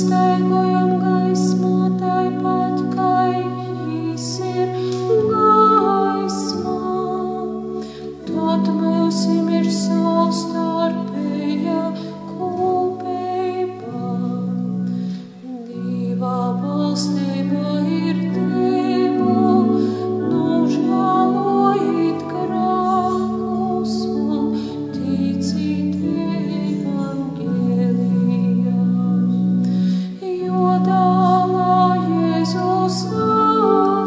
staigojam gaismā, tāpat kā jis ir gaismā. Tad mūsim ir savstarpēja kopība. Dieva valstība ir Tevu, nu žēlojit grēkus un ticit evangelijam. Jo dāvā Jēzus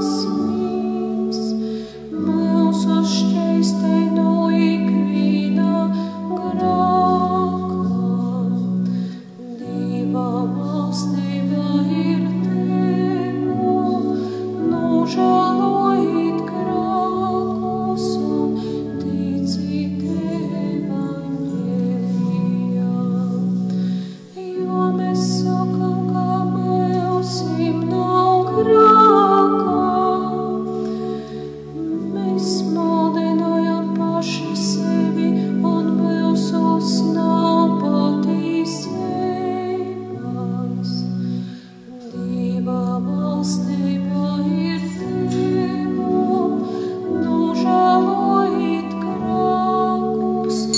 asnis, mūsu šķīstei no ikviena grēka. Dieva valstība ir Tevu, nu žēlojit grēkus un ticit evangelijam. Jo mēs sakam, ka mūsim nav grēka, mēs maldinājam paši sevi un mūsos nav patiesības. Dieva valstība ir Tevu, nu žēlojit grēkus un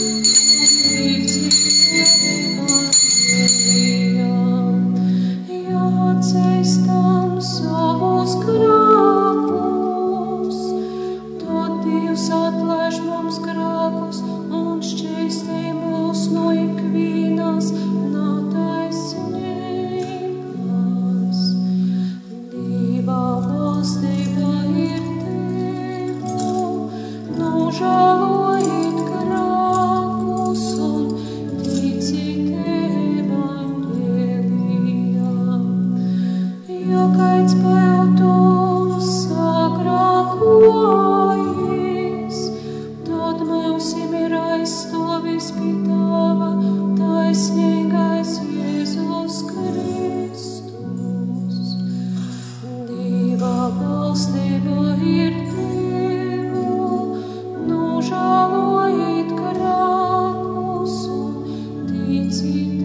ticit evangelijam. Ja atzīstam savus grēkus, tad Dievs atlaiž mums grēkus un šķīstī mūs no ikvienas netaisnības. Dieva valstība ir Tevu, nu žēlojit grēkus un ticit evangelijam. Ja kāds pildus sagrākojas, tad mūsim ir aizstovis pie Tava taisnīgais Jēzus Kristus. Dieva valstība ir Tevu, nu žēlojit grēkus un ticit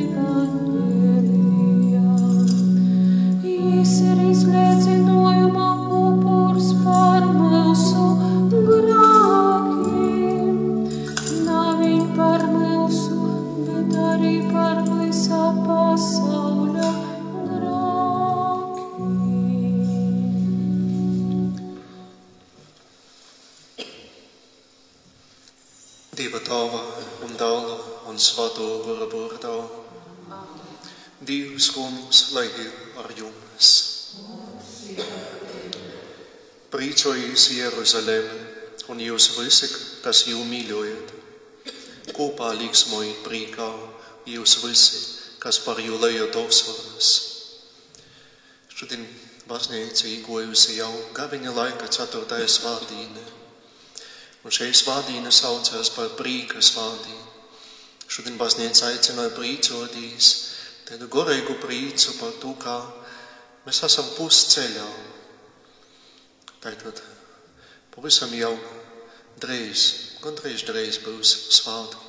evangelijam. Jis ir izliecinājuma upurs par mūsu grēkiem. Nav viņ par mūsu, bet arī par visā pasauļa grēkiem. Dieva Tēva un Dēla un Svētā gara vārdā. Dievs kungs, lai ir ar jums. Priecājies Jeruzaleme un jūs visi, kas jū mīļojat. Kopā līksmojat priekā jūs visi, kas par jū lejat asaras. Šodien baznīca īgojusi jau gaviņa laika 4. svētdiena. Un šī svētdiena saucās par prīka svētdienu. Šodien baznīca aicināja prīcoties, tādu gorīgu prīcu par to, kā mēs esam pusceļā. Tātad pavisam jau gandrīz drīz būs svētku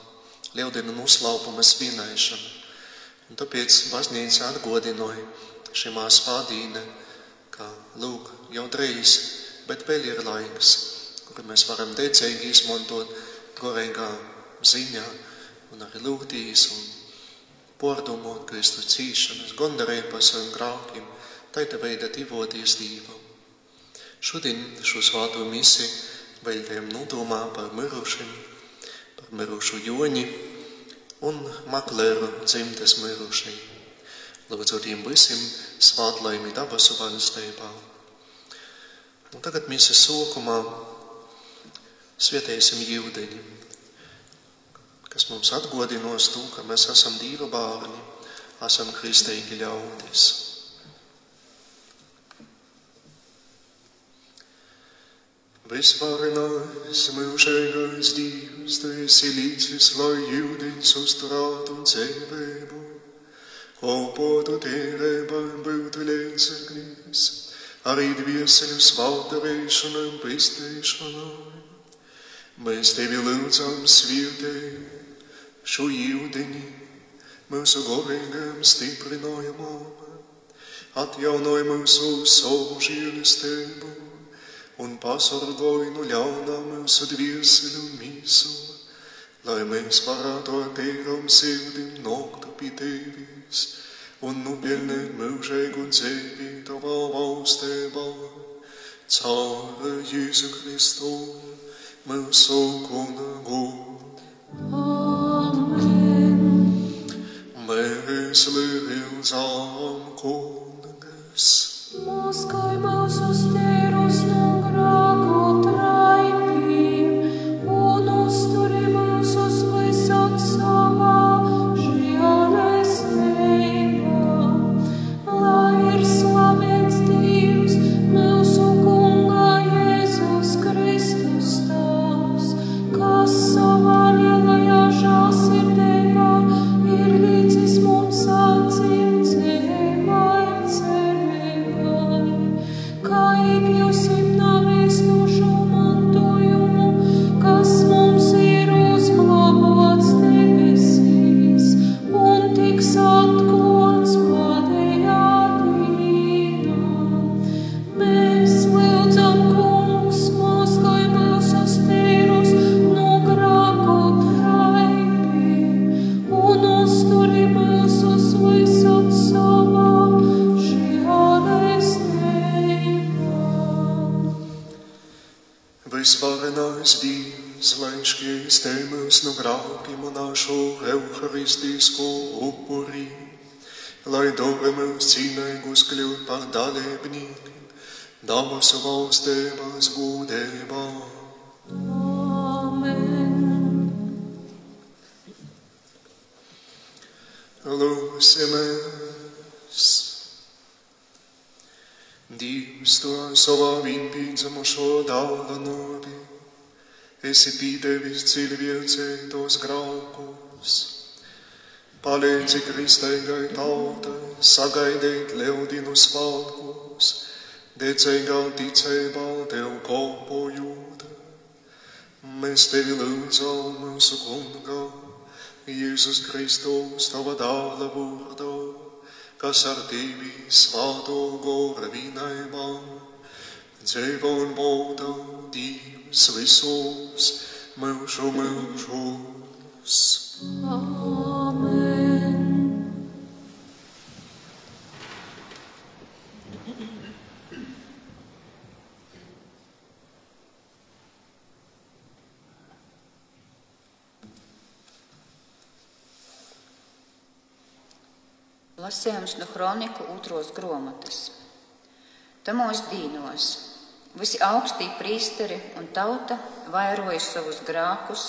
Lieldienu noslaupuma svinēšana. Un tāpēc baznīca atgādināja šimā svētdienā, ka lūk, jau drīz, bet vēl ir laiks, kuru mēs varam decīgi izmantot gorīgā ziņā un arī lūgtīs un pārdomot Kristu cīšanas, gandarību par saviem grēkiem, tāda veida tuvoties Dievam. Šodien šo svēto misiju veltījam nodomā par mirušu Joni un Maklēru dzimtes mirušajiem. Lūdzu tiem visiem svētlaimi dabasu valstībā. Un tagad misijas sākumā svētīsim jūdeņi, kas mums atgādinās to, ka mēs esam Dieva bērni, esam kristīgi ļaudis. Visvarenais, mūžīgais Dievs, Tu esi līdzis, lai jūdeņus uzturētu dzīvību, kalpotu tīrībai, būtu līdzeklis, arī dvieseļu svētdarīšanai un pestīšanai. Mēs Tevi lūdzam svētī šo jūdeņi, mūsu govīgiem stiprinājumam, atjaunoj mūsu savu žēlistību un pasargoj no ļaunā mūsu dvieseļu mīsu, lai mēs varētu ar tīram sirdim nākt pie Tevis un nopelnīt mūžīgu dzīvi Tavā valstībā, caur Jēzu Kristu, mūsu Kungu. Amen. Mēs lūdzam Kungas. Mazgāj mūsus tīrus no grēku traipiem un uzturi mūsus visot savā žēlestībā. Lai ir slavēts Dievs, mūsu Kunga Jēzus Kristus Tēvs, kas savā lielajā žēlsirdībā ir līdzis mums acīm dzīvai cerībai, kā iekļūsim navēstošu mantojumu, kas mums ir uzglabāts debesīs un tiks atklāts pēdējā dienā. Mēs lūdzam, Kungs, mazgāj mūsus tīrus no grēku traipiem un uzturi mūsus visot savā žēlestībā. Visvarenais Dievs, lai šķīstē mūs no grēkiem un našu euharistisku upuri, lai dod mums cīnīgus kļūt par dalībniekiem Davasu valstības gudībā. Amen. Lūksimies. Dievs, to savā vienpiedzimušo dāvana novi, esi pīdevis cilvēcei tos grēkus. Palīdzi kristīgai tautai sagaidīt ļaudīnu svētkus, decīgā ticībā Tev kalpojot. Mēs Tevi lūdzam mūsu Kunga, Jēzus Kristus, Tava dāvana vārdā, kas ar Tevi svāto gora vienībā, dzīvo un bauda Dievs visos mūžu mūžos. Amen. Lasījums no Kroniku 2. grāmatas. Tamos dīnos visi augstī prīsteri un tauta vairoja savus grēkus,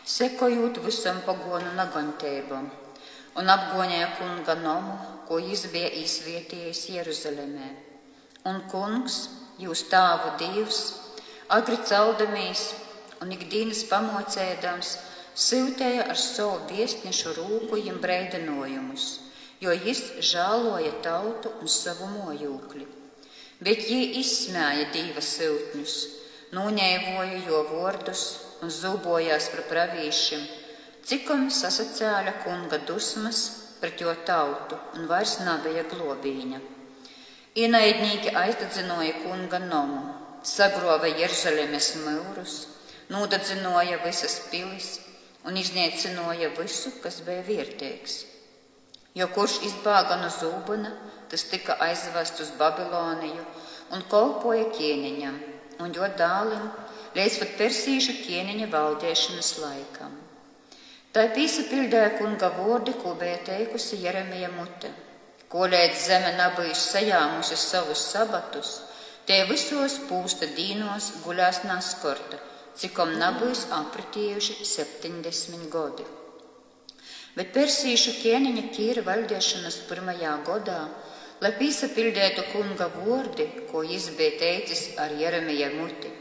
sekojot visam pagonu naganteibam, un apgoņēja kunga nomu, ko jis bija izvietījis Jeruzalemē. Un kungs, jūs tāvu Dievs, agri celdamies un ikdienas pamocēdams, siltēja ar savu viestnešu rūku jim breidinojumus, jo jis žāloja tautu un savu mojūkli. Bet jī izsmēja Dīva siltņus, nūņēvoja jo vordus un zūbojās par pravīšiem, cikom sasacēļa kunga dusmas pret jo tautu un vairs nebija globīņa. Ienaidnīgi aizdadzinoja kunga nomu, sagrova Jeruzalemes mūrus, nūdadzinoja visas pilis un izniecinoja visu, kas bija vērtīgs. Jo kurš izbāga no zūbana, tas tika aizvests uz Babiloniju un kolpoja ķēniņam un jo dālim līdz pat persīšu ķēniņa valdēšanas laikam. Tā pīsapildēja kunga vordi, ko bija teikusi Jeremija mute, ko līdz zeme nabijus sajāmusi savus sabatus, tie visos pūsta dīnos guļās naskorta, cikom nabijus apritījuši 70 godi. Bet persīšu ķēniņa Kīra valdēšanas 1. gadā, lai pīsapildētu kunga vordi, ko jis bija teicis ar Jeremija muti,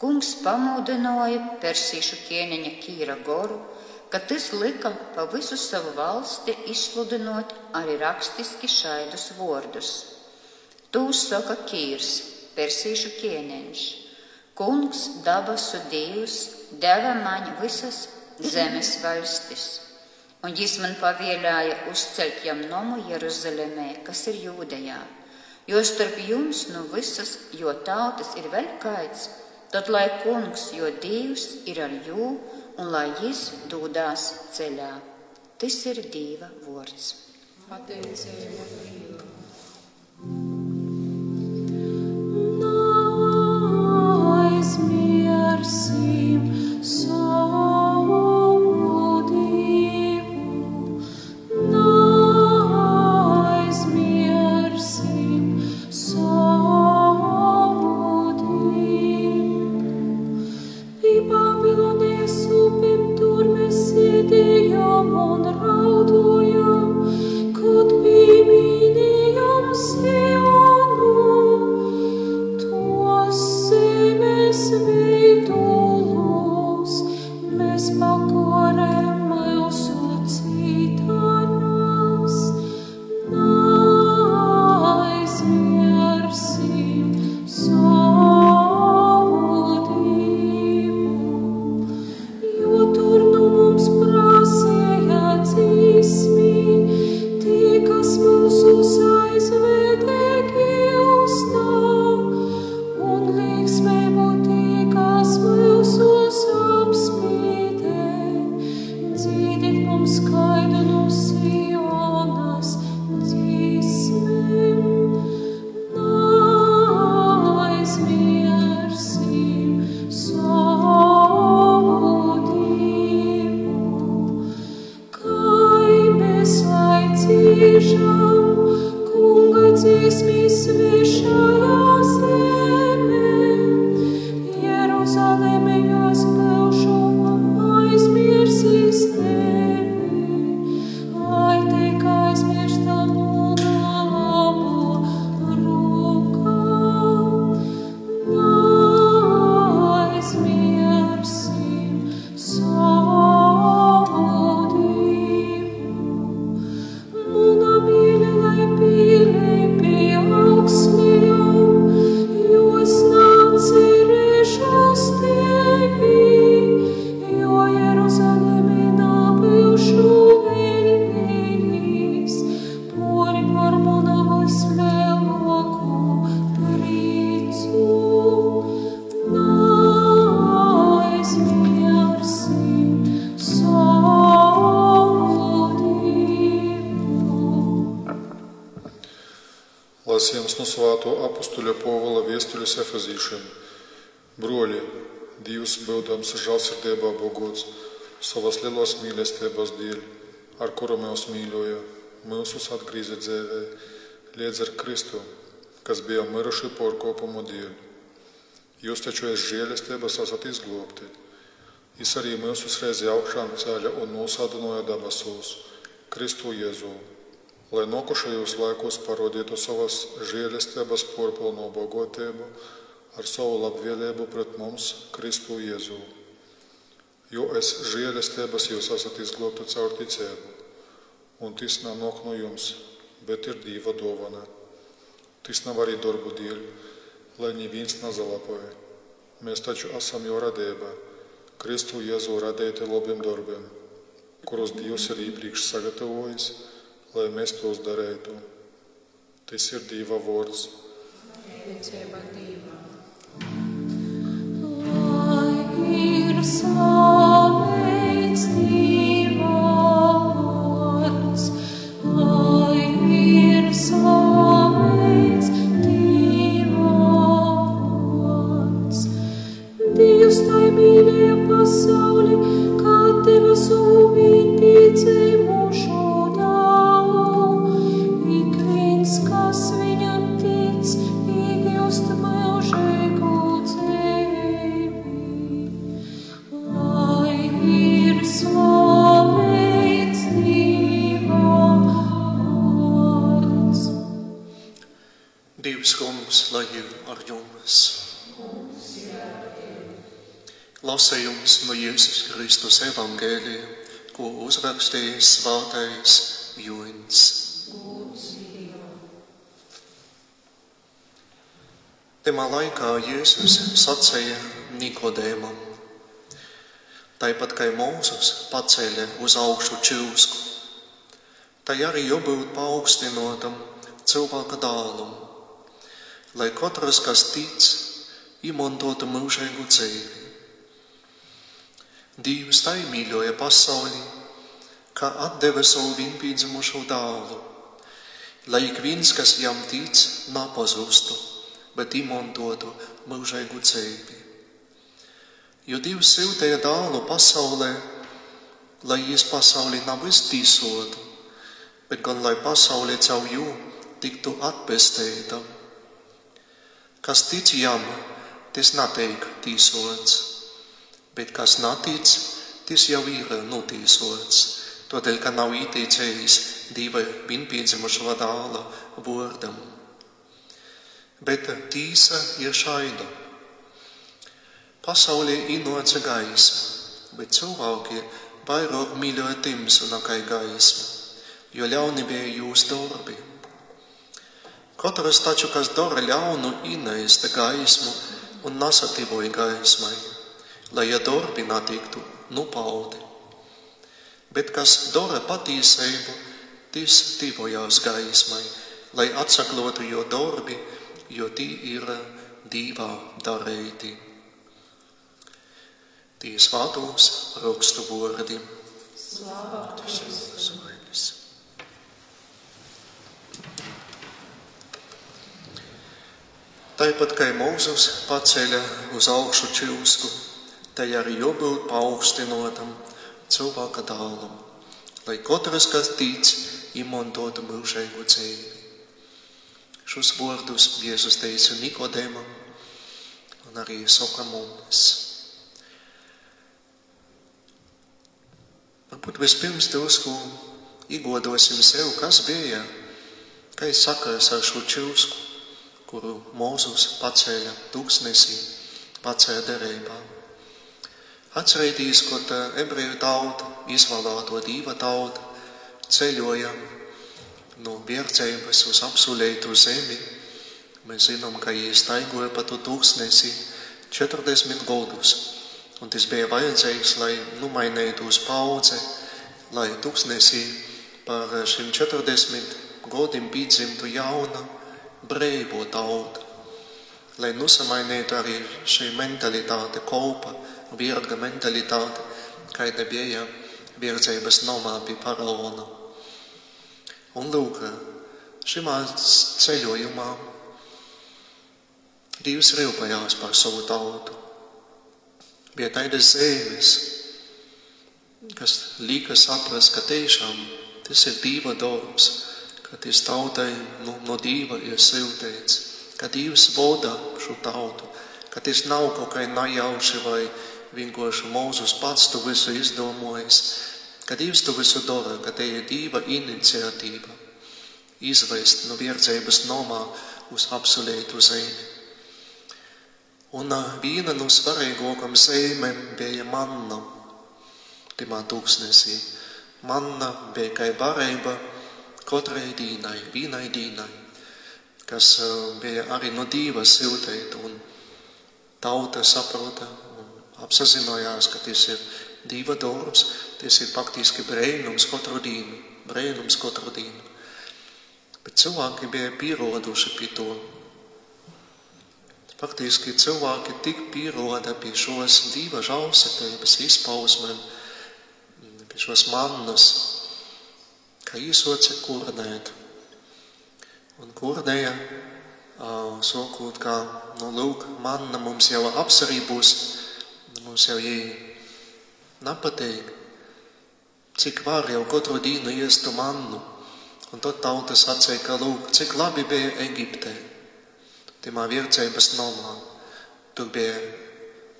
kungs pamudināja persīšu ķēniņa Kīra goru, ka tas lika pa visu savu valsti izsludinot arī rakstiski šaidus vordus. Tūs saka Kīrs, persīšu ķēniņš, kungs dabasu Dievs deva man visas zemes valstis. Un jis man pavēlēja uzceļt jam nomu Jeruzalemē, kas ir Jūdejā, jo starp jums nu visas, jo tautas ir vēl kaits, tad lai kungs, jo Dievs ir ar jū, un lai jis dūdās ceļā. Tas ir Dieva vārds. Pateicība Dievam. Aizmirsim savu Dievu, aizmirsim savu Dievu. Pie Babilonijas upēm tur mēs sēdējām un raudojām, kad pieminējām Sionu, tos zemes veidolos, mēs pakorēm mūsu citānās, aizmirsim savu Dievu, jo tur nu mums prasēja dzīsmi, tie, kas mūsus aizvede Gilstā, un līksmēbu tie, kas mūsus apspīdē. Dzīdit mums skaidu no Sionas dzīsmēm, aizmirsim savu Dievu. Kai mēs aicīšam kunga dziesmi svešajā zemē, Jeruzaleme jāsplaušu aizmirsīs tevi, lai teik aizmirstam un labo rokā, aizmirsim savu Dievu. Muna mīļa, lai pīlei pie augsmījām, jo es nācerēšu uz tevi, jo Jeruzalemē nāpilšu vēļnējis, pori par manu vislielāko prīcu. Aizmirsim savu Dievu. Lasījums no svāto apustuļa Pāvila vēstules Efezīšiem. Broļi, Dievs, būdams žēlsirdībā bogots, savas lielos mīlestības dēļ, ar kuru mūs mīļoja, mūsus atgrīza dzīvē, līdz ar Kristu, kas bija miruši pārkāpumu dēļ. Jūs taču aiz žēlestības esat izglābti. Jis arī mūsus reizi augšām ceļa un nosādināja debesos, Kristu Jēzu, lai nokušajos laikos parodītu savas žēlestības pārpilno bogotību ar savu labvēlību pret mums, Kristu Jēzu. Jo es žēlestības jūs esat izglābti caur ticību, un tas nenāk no jums, bet ir Dieva dāvana. Tas nav arī darbu dēļ, lai neviens nezalapoja. Mēs taču esam jau radība, Kristu Jēzu radīti labiem darbiem, kurus Dievs ir iepriekš sagatavojis, lai mēs tos darītu. Tas ir Dieva vārds. Pateicība Dievam. Lai ir slavēts Dieva vārds, lai ir slavēts Dieva vārds. Dievs tai mīlēja pasauli, kā deva savu vientīdzīmušo dēlu. Ik viens, kas viņam tic, iegūst mūžīgu dzīvi. Lai ir slavēts Dieva vārds. Dievs kungs, lai ir ar jums. Lasījums no Jēzus Kristus evangēlija, ko uzrakstījis svētais Joņs. Tajā laikā Jēzus sacīja Nikodēmam: Tāpat kā Mūzes pacēla uz augšu čūsku tai arī jābūt paaugstinotam cilvēka dālam, lai katrs, kas tic, izmantotu mūžīgu dzīvi. Dievs tai mīļoja pasauli, ka atdeva savu vienpiedzimušo dālu, lai ik viens, kas jam tic, nepazustu, bet izmantotu mūžīgu dzīvi. Jo Dievs sūtīja dālu pasaulē, lai jis pasauli nav iztīsotu, bet gan lai pasauli caur jū tiktu atpestīta. Kas tic jam, tas netiek tīsots, bet kas netic, tas jau ir notīsots, tādēļ, ka nav ieteicējis Dieva vienpiedzimušā dāla vārdam. Bet tīsa ir šaida. Pasaulē ienāca gaisa, bet cilvēki vairāk mīļoja timsu nekā gaismu, jo ļauni bija jūsu darbi. Katrs taču, kas dara ļaunu, ienēsta gaismu un nesatīvoja gaismai, lai ja darbi netiktu nupaudi. Bet kas dara patiesību, tas tīvojās gaismai, lai atsaklotu jo darbi, jo tī ir Dieva darēti. Tī svētos rakstu vārdi. Slāvā Kristus. Tāpat kā Mūzus paceļa uz augšu čilsku, tai arī jābūt paaugstinotam cilvēka dālam, lai katrs, kas tic, izmantotu mūžīgu dzīvi. Šos vārdus Jēzus teica Nikodēmam un arī saka mums. Varbūt vispirms drusku iegodosim sev, kas bija, kā sakars ar šo čilsku, kuru Mūzus paceļa tūkstnesī, paceļa derībā. Atcerēties, kad ebreju tauta, izvēlēto Dieva tauta, ceļoja no verdzības uz apsolītu zemi. Mēs zinām, ka viņi staigoja pa to tūkstnesi 40 gadus, un tas bija vajadzīgs, lai nomainītos paudze, lai tūkstnesī par šim 40 gadiem piedzimtu jauna brīvo tauta, lai nosamainītu arī šī mentalitāte kolpa, verga mentalitāte, kāda bija verdzības nomā pie faraona. Un lūk, šimā ceļojumā Dievs rūpējās par savu tautu. Bija tādas zīmes, kas lika saprast, ka tiešām tas ir Dieva darbs, ka tas tautai no Dieva ir sūtīts, ka Dievs vada šo tautu, ka tas nav kaut kā najauši vai vienkārši Mūzus pats to visu izdomājis, ka Dievs to visu dara, ka te ir Dieva iniciatīva izvest no verdzības nomā uz apsolītu zemi. Un viena no svarīgākām zīmēm bija manna timā tūkstnesī. Manna bija kā barība katrai dīnai, vienai dīnai, kas bija arī no Dieva sūtīta, un tauta saprota un apsazinājās, ka tas ir Dieva darbs, tas ir faktiski brēnums katru dienu. Bet cilvēki bija pieroduši pie to. Faktiski cilvēki tik pieroda pie šos Dieva žēlsirdības izpausmēm, pie šos mannas, ka īsoci kurnēt. Un kurnēja, sokot, ka, lūk, manna mums jau apsarībūs, mums jau jī nepateik, cik var jau katru dienu iestu mannu. Un tad tauta sacīja, ka, lūk, cik labi bija Eģiptē, timā verdzības nomā. Tur bija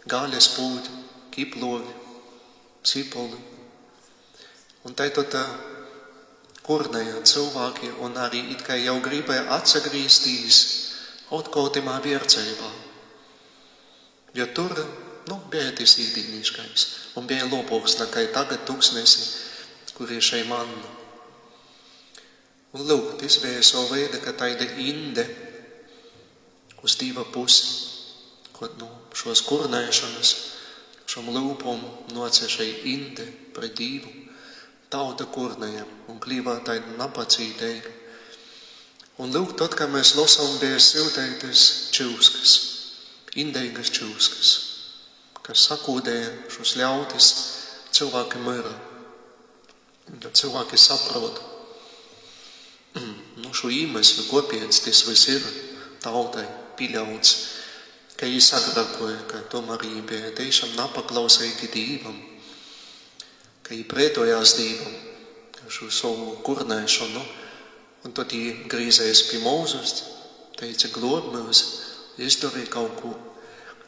gaļas pūļi, kiplovi, sipoli. Un tai tad kurnēja cilvēki un arī it kā jau gribēja atsagrīstīs atkal timā verdzībā. Jo tur, bija tas īdīniškais un bija lopūks nekā tagad tūkstnesi, kur ir šai manna. Un lūk, tas bija savu veidu, ka taida inde uz Dieva pusi, kad šos kurnēšanas, šom lūpom noce šai inde pret Dievu. tauta kurnajam un klīvātai napacītei. Un lūk, tad, kad mēs lasām Dievs silteitas čūskas, indeigas čūskas, kas sakūdēja šos ļautis, cilvēki mira. Tad cilvēki saprot, šo iemeslu, kāpēc tas viss ir tautai pieļauts, ka viņi sagrakoja, ka tomēr viņi bija tiešām napaklausīgi Dievam, ka viņi pretojās Dievam, šo savu kurnēšanu, un tad viņi grīzējas pie Mūzus, teica, glob mūs, izdarīja kaut ko.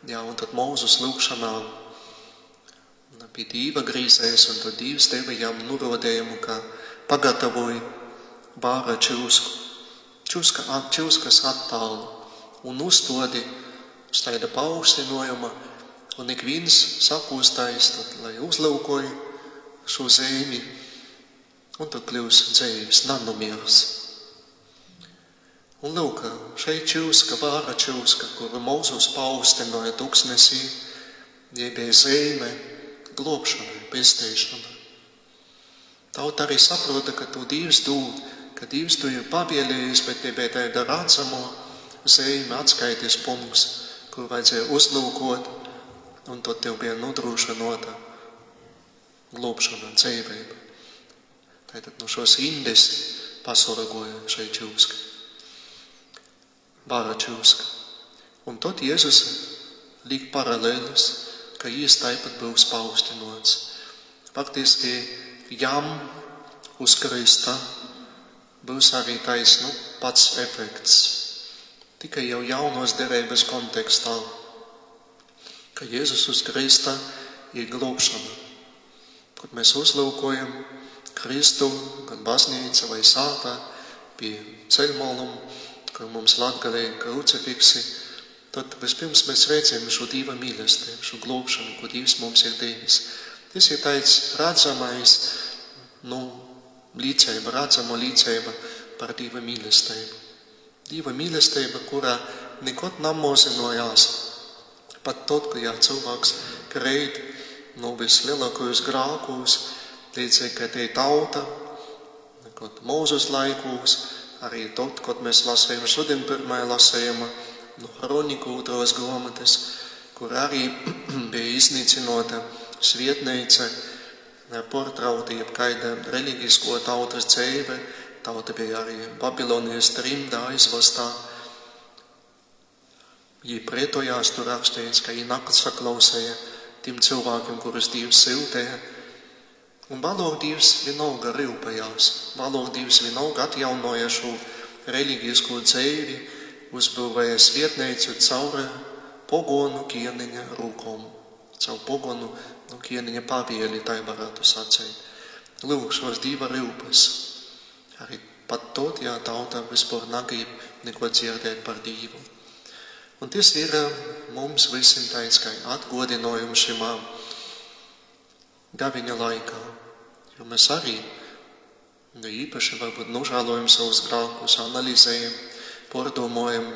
Jā, un tad Mūzus lūkšanā pie Dieva grīzējas, un tad Dievs deva jām nurodējumu, ka pagatavoja bāra čūsku, čūskas attālu, un uzstodi uz tāda paaugstinojuma, un ik viens sakūstais, lai uzlaukoja šo zemi, un tad kļūs dzīves, nanumiers. Un lūk, šeit čūska, bāra čūska, kuru Mūzus paaugstinoja tuksnesī, jebie zeme, globšanai, pestēšanai. Tauta arī saprota, ka to Dievs dod, ka Dievs to ir pabielējis, bet te bija tāda redzamo zeme atskaites punkts, kur vajadzēja uzlūkot, un tad tev bija nodrošinota globšana, dzīvība. Tātad no šos indes pasaragoja šeit čūska, bāra čūska. Un tad Jēzus liek paralēlis, ka Jēzus tāpat būs paaugstinots. Faktiski jām uz Krista būs arī tais, pats efekts. Tikai jau jaunos derības kontekstā, ka Jēzus uz Krista ir globšana. Kad mēs uzlūkojam Kristu, gan baznīca vai sātā, pie ceļmaluma, kur mums latgalē krucifiksi, tad vispirms mēs veicam šo Dieva mīlestību, šo globšanu, ko Dievs mums ir devis. Tas ir tāds redzamais, līdzība, redzama līdzība par Dieva mīlestību. Dieva mīlestība, kurā nekad namozinājās, pat tad, kad cilvēks krīt no vislielākajos grākos, līdzīgi, ka te tauta, kad Mūzus laikos, arī tad, kad mēs lasējam šodien pirmajā lasējumā, no Kroniku 2. grāmatas, kur arī bija iznīcinota svietneica, portrauta jebkaida reliģisko tautas dzīve, tauta bija arī Babilonijas trimdā aizvestā. Viņi pretojās, tur rakstīts, ka viņi saklausīja tiem cilvēkiem, kurus Dievs siltēja. Un vēlāk Dievs vienalga rūpējās, vēlāk Dievs vienalga atjaunoja šo reliģisko dzīvi, uzbūvēja svietneicu caur pogonu kieniņa rūkom, caur pogonu kieniņa pavieli, tā varētu sacīt. Lūk, šos Dieva rūpes. Arī pat tot, ja tauta vispār negrib neko dzirdēt par Dievu. Un tas ir mums visiem tāds, kā atgodinājums šimā gaviņa laikā. Jo mēs arī īpaši varbūt nožēlojam savus grākus, analizējam, pārdomājam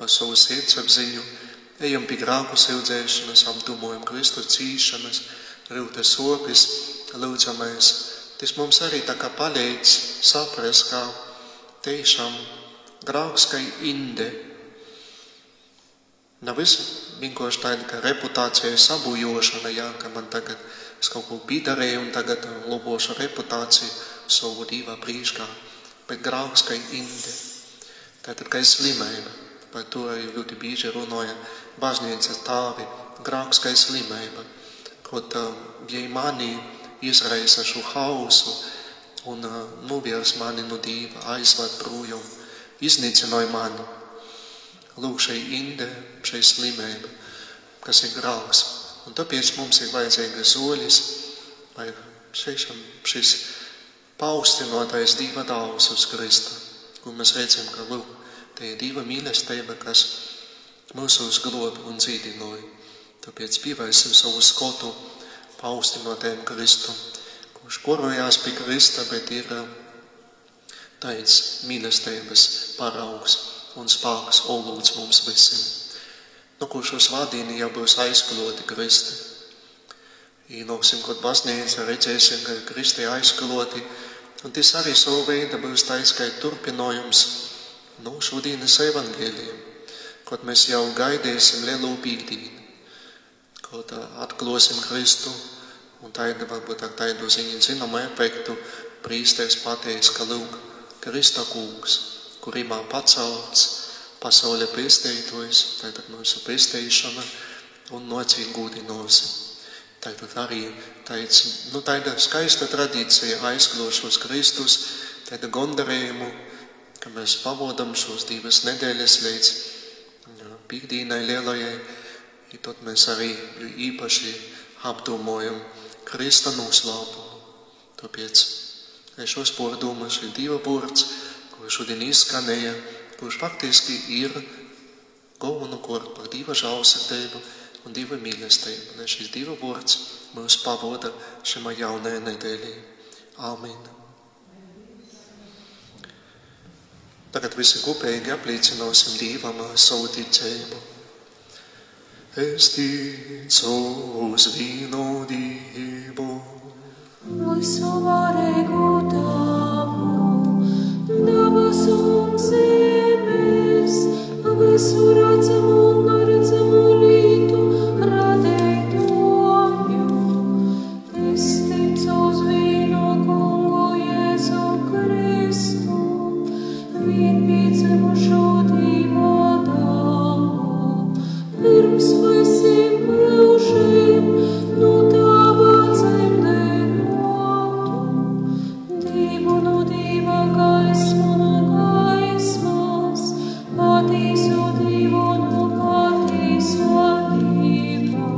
par savu sirdsapziņu, ejam pie grāku sildzēšanas, apdomājam Kristus cīšanas, rūtas sopis, lūdzamies. Tas mums arī tā kā palīdz saprast, kā tiešām grāks kā inde. Nav vienkārši tāda, ka reputācija sabūjošana, ka man tagad es kaut ko pīdarēju un tagad lobošu reputāciju savu Dieva prīškā, bet grāks kā inde. Tātad, kā slimība, par to arī ļoti bieži runāja baznīcas tāvi, grāks kā slimība, kaut ja mani izraisa šo hausu un novirs mani no Dieva, aizved projām, iznīcināja mani. Lūk, šai inde, šai slimība, kas ir grāks. Un tāpēc mums ir vajadzīga soļis, lai šis paaugstinotais Dieva dāvs uz Krista, kur mēs redzam, ka lūk, te ir Dieva mīlestība, kas mūs uzglob un dzīdinoja. Tāpēc pievērsim savu skotu paaugstinotajam Kristum, kurš korojās pie Krista, bet ir tāds mīlestības paraugs un spēks olūdz mums visiem. No kurš uz vādīni jau būs aizkloti Kristi. Īnoksim, kad baznīca redzēsim, ka Kristi aizskaloti, un tas arī savu veidu būs taiskai turpinojums no šodienas evaņģēlijiem, kad mēs jau gaidīsim lielu pīkdīnu, kad atklosim Kristu, un taida varbūt ar taidu zināmu efektu prīsteris pateiks, ka lūk, Krista kungs, kurībā pacelts pasaule pēsteitojs, tātad mūsu pēsteišana un nocīt gūdinosim. Tātad arī tāda skaista tradīcija aizklošos Kristus, tāda gondarējumu, ka mēs pavadam šos 2 nedēļas līdz pīkdīnai lielajai, un tad mēs arī īpaši apdomojam Krista noslēpumu. Tāpēc šos pārdomus ir 2 burts, kurš šodien izskanēja, kurš faktiski ir galvenokārt par 2 žēlsirdību un 2 mīlestību. Un šis 2 vārds mūs pavada šajā jaunajā nedēļā. Āmen. Tagad visi kopīgi apliecināsim Dievam savu ticību. Es ticu uz vienotību, visu varīgu Tavu, dabas un zemes, visu redzamu un neredzamu lietu radītoju. Es ticu uz vienu Kungu Jēzu Kristu, vienpiedzimušo Dieva Dēlu, pirms visiem mūžiem no Tava dzemdēnotu, Dievu no Dieva, gaismu no gaismas, patieso Dievu no patieso Dieva,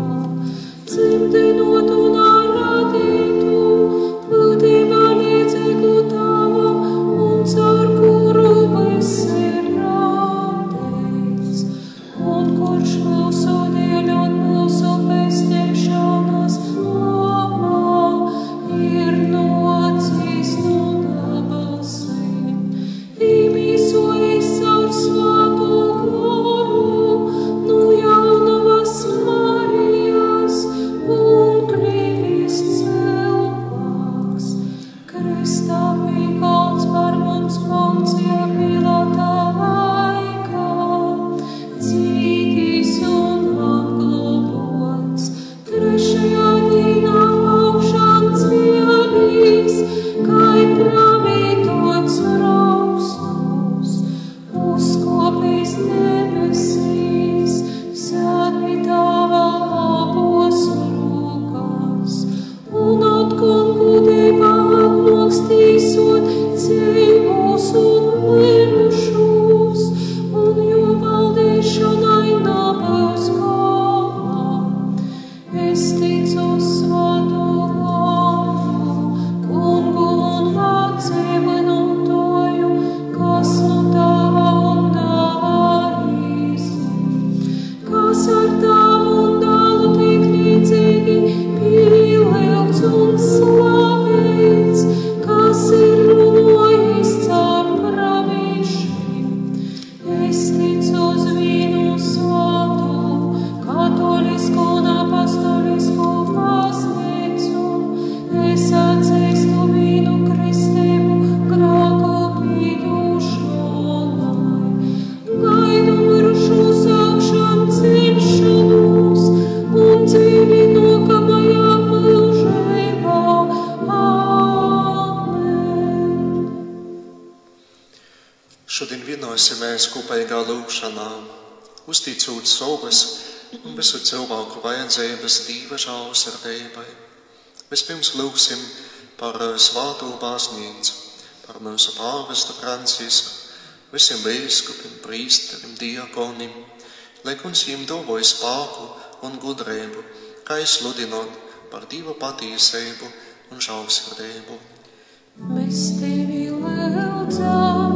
dzemdēnotu un radītu, būtībā līdzīgu Tavam un caur kuru viss ir radīts, un kurš mūsu dēļ un mūsu pestīšanas labā ir nocīs no debesīm, īmīsojis caur Svēto garu no jaunavas Marijas un kļuvis cilvēks. Kristā piekalts par mums Poncija Pilāta laikā, cītīs un apglobots, 3. dienā augšām cēlīs, kai pravītots rakstos, uzkopīs debesīs, sēd pie Tava labos rokās, un atkal gudībā apnokstīsot dzīvos un mirušos, un jo valdīšanai nebūs gala. Es ticu uz Svēto garu, Kungu un atdzīvinātāju, kas no Tava un Tava izīt, kas ar Tavu un Dēlu tiek līdzīgi pielūgts un slavēts, kas ir runājis caur praviešiem. Es ticu uz vienu svātu, katolisku un apostolisku baznīcu. Es atzīstu vienu kristību grēku piedošanai, gaidu mirušo augšām celšanos un dzīvi nākamajā mūžībā. Āmen. Šodien vienosimies kopīgā lūgšanā, uzticot savas un visu cilvēku vajadzības Dieva žēlsirdībai. Vispirms lūgsim par Svēto baznīcu, par mūsu pāvestu Francisku, visiem biskupiem, prīsterim, diakonim, lai kungs viņiem dāvāj spēku un gudrību, kā sludinot par Dieva patiesību un žēlsirdību. Mēs Tevi lūdzam,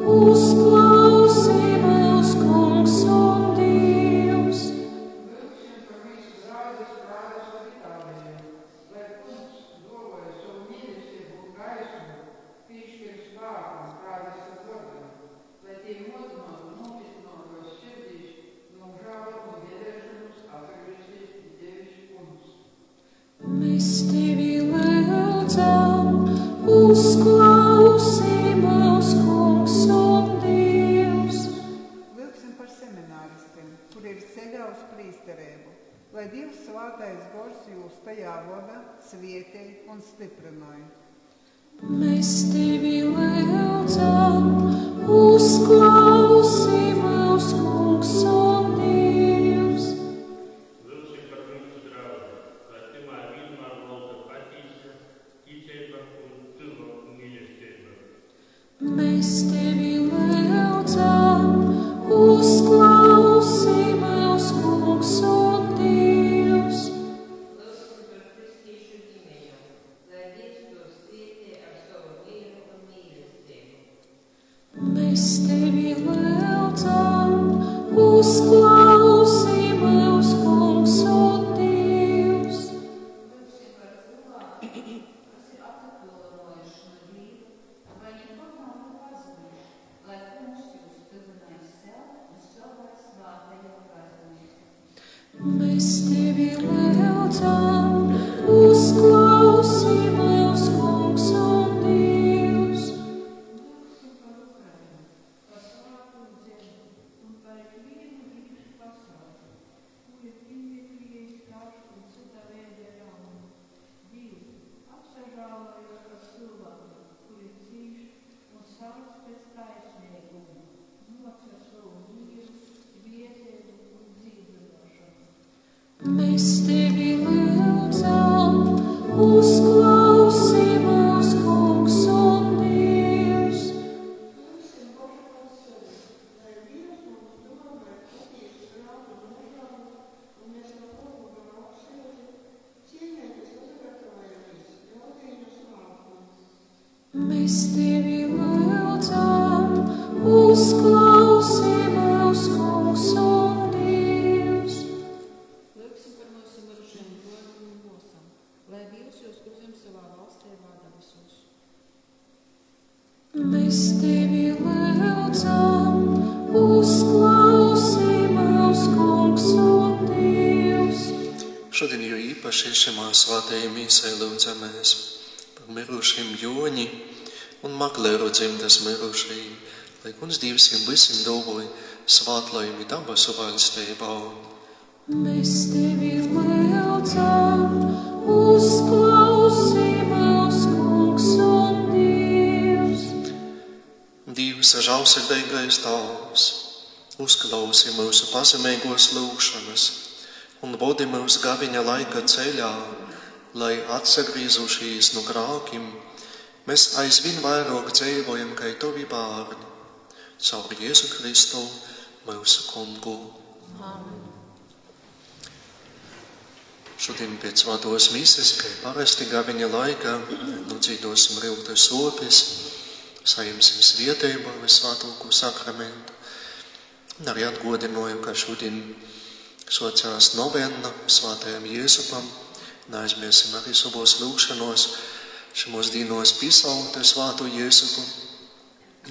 uzklausi mūs, Kungs un Dievs. lai Dievs svētais gars jūs tajā vada, svietī un stiprināja. Mēs tevi lūdzam, uzklausi mūs, Kungs un Dievs. Lūdzu par mūsu draugu, lai timā vienmēr valda patiesa, ticība un cilvēku mīlestība. Mēs tevi lūdzam, uzklausi mūs, Kungs un Dievs. Mēs tevi lūdzam, uzklausi mūs, Kungs un Dievs. Mēs tevi lūdzam, uzklausi mūs, Kungs un Dievs. Mēs tevi lūdzam, uzklausi mūs, Kungs un Dievs. Mēs tevi lūdzam, uzklausi mūs, Kungs un Dievs. Lūksim par mūsu mirušajiem brāļiem un mūsam, lai Dievs jūs uzņem savā valstībā debesos. Mēs tevi lūdzam, uzklausi mūs, Kungs un Dievs. Šodien jo īpaši šajā svētajā mīsē lūdzamies par mirušiem Joņi un Maglēru dzimtas mirušajiem, lai Kungs Dievs jiem visiem dāvāj svētlaimi dabasu valstībā. Mēs tevi lūdzam, uzklausi mūs, Kungs un Dievs. Dievs žēlsirdīgais Tēvs, uzklausi mūsu pazemīgos lūgšanas un vadi mūs gaviņa laika ceļā, lai atsagriezušies no grākiem, mēs aizvien vairāk dzīvojam kā Tavi bērni, caur Jēzu Kristu, mūsu Kungu. Amen. Šodien pēc svētos mises, kā parasti gaviņa laika, dzīvosim rūgtas opis, saimsim svētību vai svētāko sakramentu. Un arī atgādināju, ka šodien socās novena svētajam Jēzupam, un aizmiesim arī savos lūgšanos šamos dienos pisaukt svāto Jēzupu,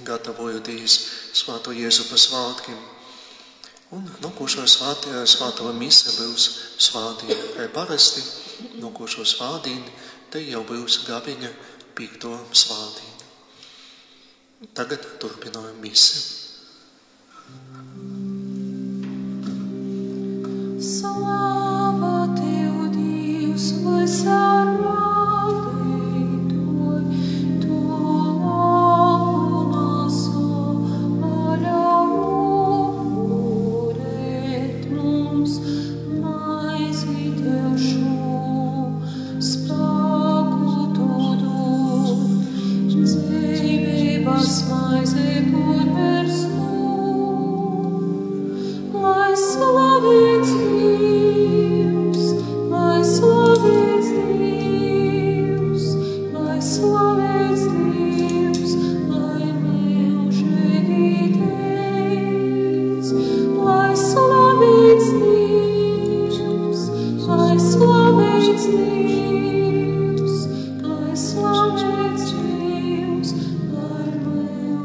gatavojoties svāto Jēzupa svātkiem. Un nākošo svāto mise būs svātdiena, kā parasti nākošo svātdienu, te jau būs gaviņa 5. svātdiena. Tagad turpinājam misi. Slava Tev, Dievs, visā radītoj, Tu launāso vaļā upurēt mums, maizi Tev šo spēku Tu dod, dzīvības maizi porverstu. Lai slavēts Dievs, lai slavēts Dievs, lai slavēts Dievs, lai mūžīgi teic. Lai slavēts Dievs, lai slavēts Dievs, lai slavēts Dievs, lai mūžīgi teic.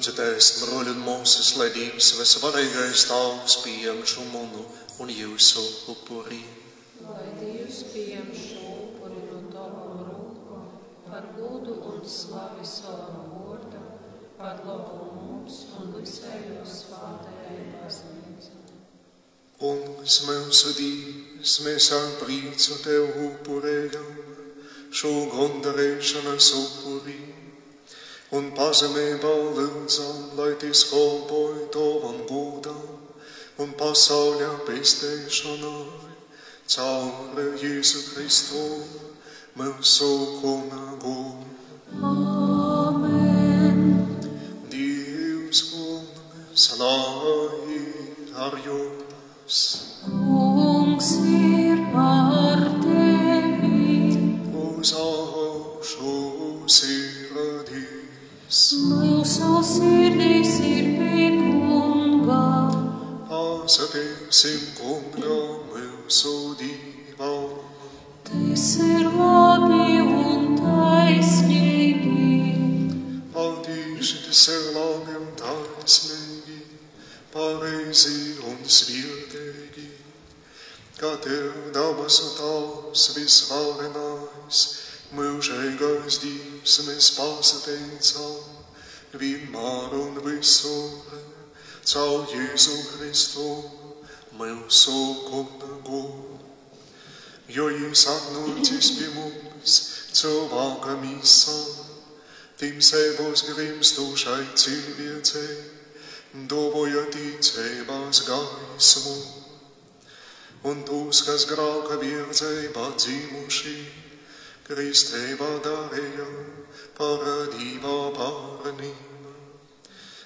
Lūdzu, Tēvs, broļi un mūsu sledības, visvarīgais Tavs pieņem šo munu un jūsu upurī. Lai Dievs pieņem šo upuri no Tavam rokām, par godu un slavi savam vārdam, par labu mums un visai jūsu svētajai baznīcai. Kungs, mūsu Dievs, mēs ar prieku Tev upurējam šo gandarīšanas upurī un pazemībā lūdzam, lai tis kalpoja Tavam godam un pasauļa pestēšanai caur Jēzu Kristu, mūsu kungu. Amen. Dievs kungs, lai ar jums. Kungs ir ar tevi. Uz augšu sirdīs. Mūsu sirdīs ir pie Kunga. Pasateiksim Kunga mūsu Dievam. Tas ir labi un taisnīgi. Paldies, tas ir labi un taisnīgi, pareizi un svētīgi, kā Tev dabas un Tavs visvarenais, mūžīgais Dievs, mēs pasateicam vienmēr un visur, caur Jēzu Kristu, mūsu kungu. Jo Jūs atnācis pie mums, cilvēka mīsam, tiem sevos grimstošai cilvēcei, dovoja ticības gaismu, un tos, kas grauka virdzībā dzīmuši, kristībā darīja par Dieva bērniem.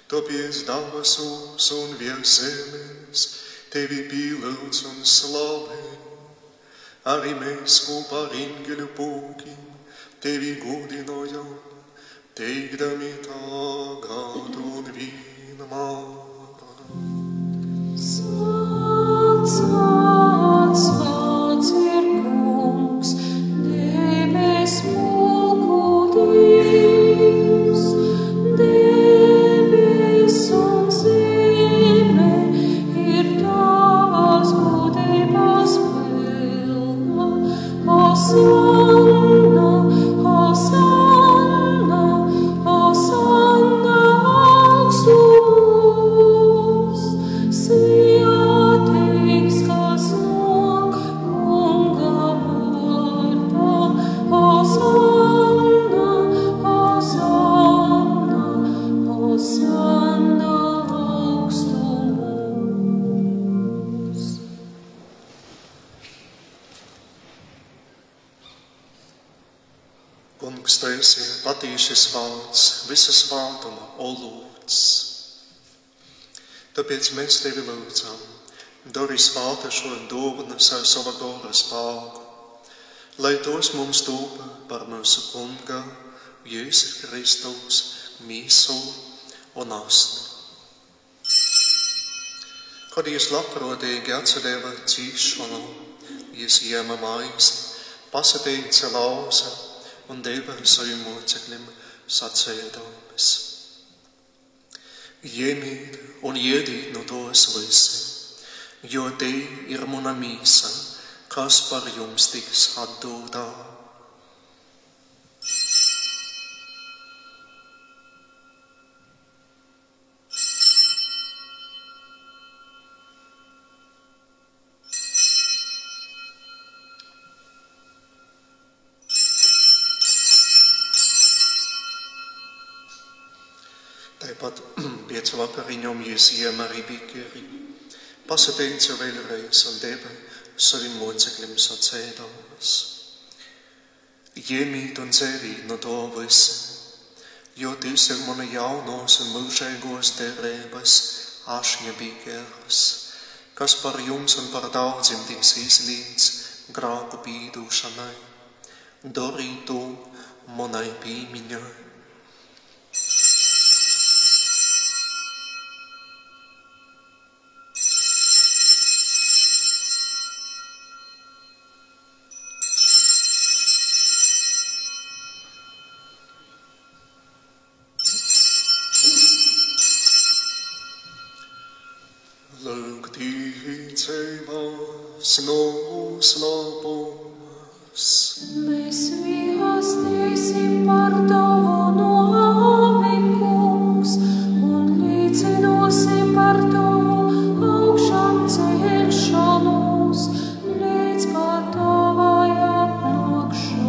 Tāpēc dabasos un virs zemes Tevi pielūdz un slavē, arī mēs kopā ar eņģeļu pulkiem Tevi godinājam, teikdami tagad un vienmēr. Svēts, svēts, svēts ir Kungs, debes mūku Dievs, debes un zeme ir Tavas godības pilna. Hosanna, Hosanna, Hosanna augstumos, svētīgs, kas nāk Kunga vārdā. Hosanna, Hosanna, Hosanna augstumos. Kungs, Tu esi patīši svalds, visu svalduma olūts. Tāpēc mēs Tevi lūdzam, dari svalda šo dāvanas ar sava gora spēku, lai tos mums tūpa par mūsu Kunga, Jēzus Kristus, mīsu un asni. Kad Jūs labprātīgi atsadeva cīšanu, Jūs ņēma maizi, pasateica lauza un deva saviem mocekļiem sacēdāmas. Ņemiet un ēdiet no tos visi, jo te ir mana mīsa, kas par jums tiks atdotā. Tāpat pēc vakariņām Jūs ņēma arī bikeri, pasateica vēlreiz un deva saviem mocekļiem sacēdāmas. Ņemiet un dzeriet no to visi, jo tas ir mana jaunās un mūžīgos derības ašņa bikeris, kas par jums un par daudziem tiks izlīdz grāku pīdūšanai. Darīt to manai pīmiņai. noslēpums. Mēs mīlestīsim par Tavu nāvi, Kungs, un līdzinosim par Tavu augšām celšanos, līdz pat Tavai atnākšanai.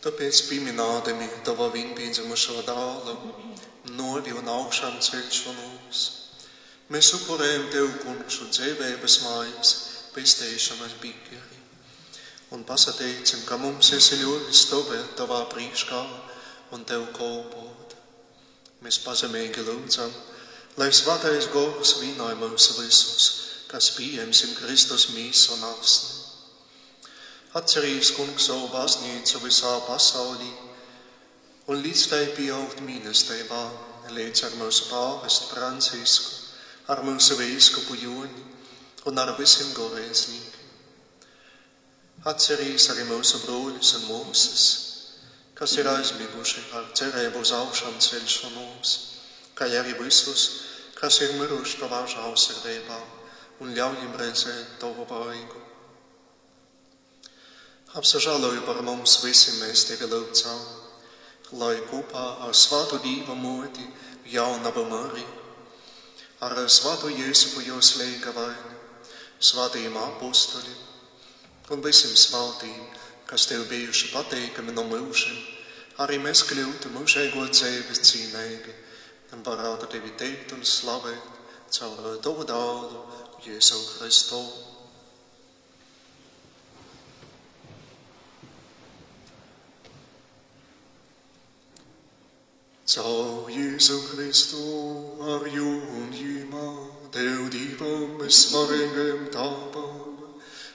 Tāpēc pieminādami Tava vienpiedzimušo dālu, novi un augšām celšanos, mēs upurējam Tev, Kungs, dzīvības mājas, pestēšanas bikeri, un pasateicam, ka mums esi ļovis stāvēt Tavā priekšā un Tev kalpot. Mēs pazemīgi lūdzam, lai svētais gars vīnoja mūs visus, kas pieņemsim Kristus mīsu nāsni. Atcerīs, Kungs, savu baznīcu visā pasaulī, un līdz tai pieaugt mīlestībā, līdz ar mūsu pāvestu Francisku, ar mūsu vīskupu Joni un ar visiem garīdzniekiem. Atcerīs arī mūsu brūļus un mūsas, kas ir aizmiguši ar cerību uz augšām celšanos, kā arī visus, kas ir miruši Tavā žēlsirdībā, un ļaujam redzēt Tavu vaigu. Apsažāloju par mums visiem mēs Tevi lūdzam, lai kopā ar Svātu Dīva moti Jaunavu Mariju, ar Svātu Jēzupu jūs līgavaini, svātajiem apostoļiem un visiem svētīm, kas Tev bijuši pateikami no mūžiem, arī mēs kļūtu mūžēgo dzīves cīnīgi un varētu Tevi teikt un slavēt caur Tavu dālu Jēzu Kristu. Caur Jēzu Kristu ar jūnjumā Tev divam svarīgiem Tavam,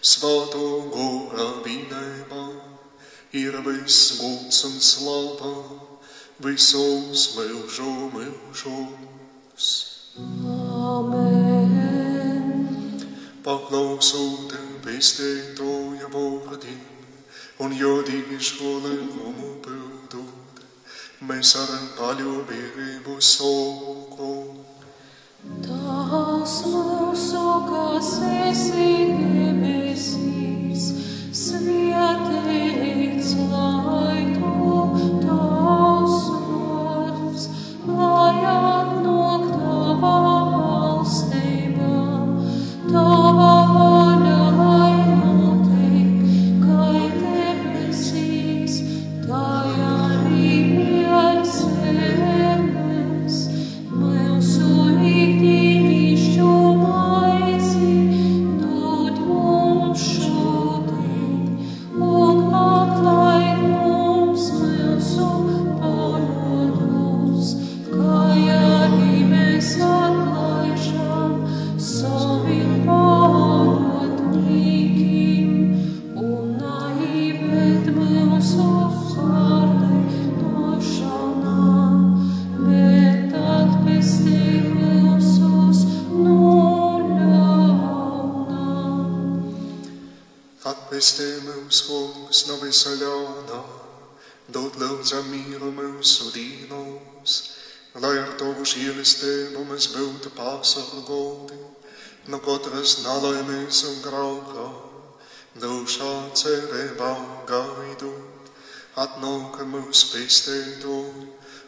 svāto gora vienībā, ir viss gods un slava visos mūžu mūžos. Amen. Paklausot pestētoja vārdiem un jodīšu lēmumu pildot, mēs ar paļāvību sākam. Tās mūsu, kas esi debesīs, svētīts lai top Tavs vārds, lai atnāk Tava valstība, Tava vaļa lai notiek, kā debesīs, tā arī virs zemes. Mūsu ikdienišķo maizi dod mums šodien, un atlaid mums mūsu parodus, kā arī mēs atlaižam saviem parodnīkiem, un neieved mūsu kārdinošanā, bet atpestī mūsus no ļauna. Atpestī mūs, Kungs, no visa ļaunā, dod lūdzam mīru mūsu dīnos, lai ar Tavu žēlastību mēs būtu pasargāti no katras nelaimēs un grauka, dušā cerībā gaidot, atnāk mūsu pestītāju,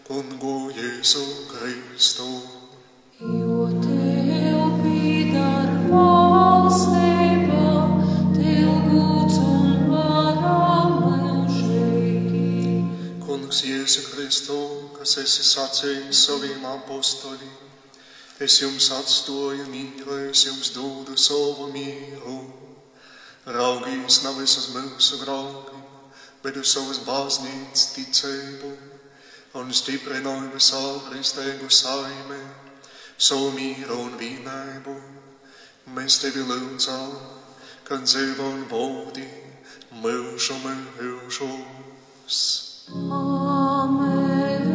Kungu Jēzu Kristu. Jo Tev pieder valstība, Tev gods un vara mūžīgi. Kungs Jēzu Kristu, kas esi sacījis saviem apostoļiem, es jums atstāju mīru, es jums dodu savu mīru. Raugīs nav visas mūsu graukiem, bet uz savas baznīcas ticību, un stiprināju visā kristīgu saimē, savu mīru un vienību. Mēs Tevi lūdzam, kad dzīvo un vodi mūžu mūžos. Amen.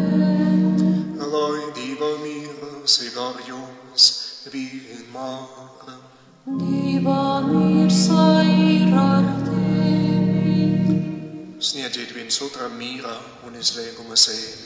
Lai Dieva mīras ir ar jums vienmēr. Dieva miers lai ir ar Tevi. Sniedziet viens otram mīrā un izlīguma sevi.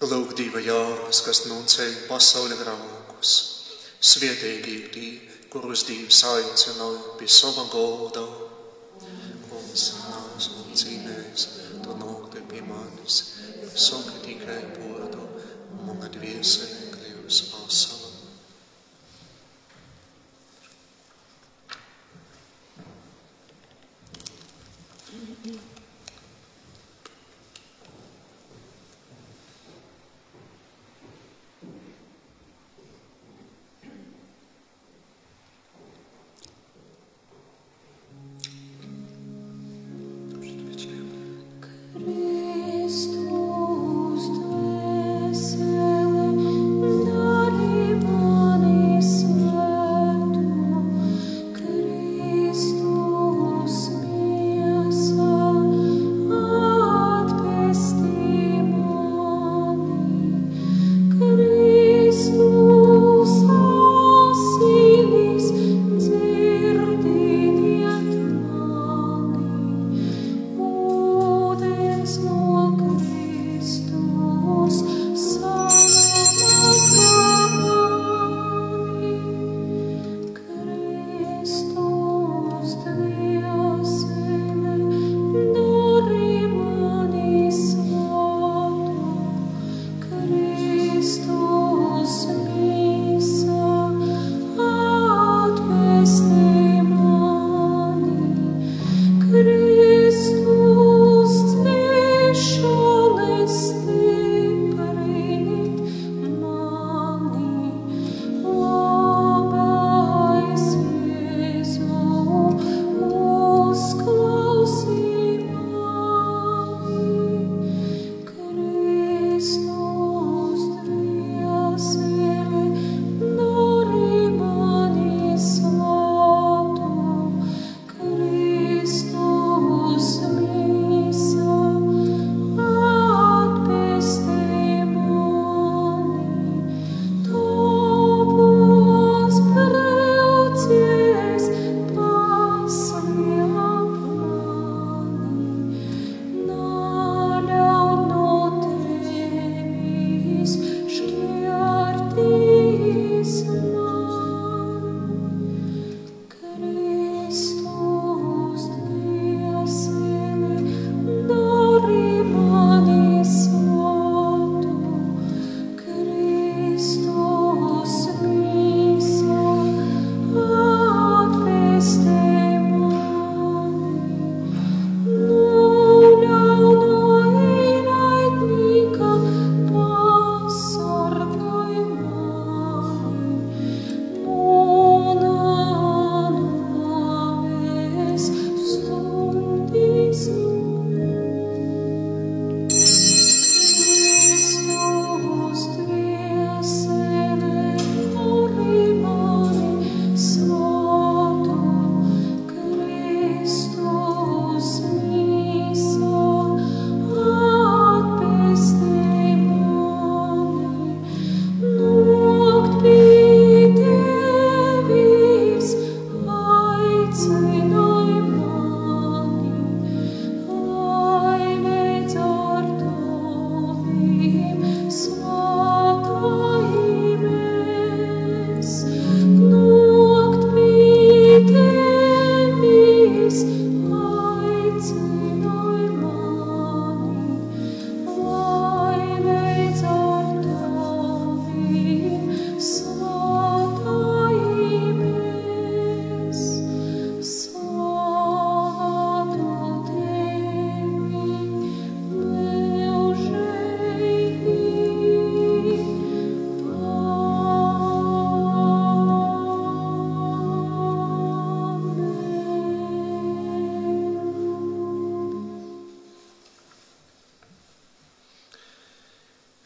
Lūk, Dieva jaunas, kas nu ceļ pasauli graukus, svietīgi ir tie, kurus Dievs aicināja pie sava golda. Kungs nāks un cīnēs, tu nokļi pie manis, saka tikai podu, mana dviesele kļūs asala.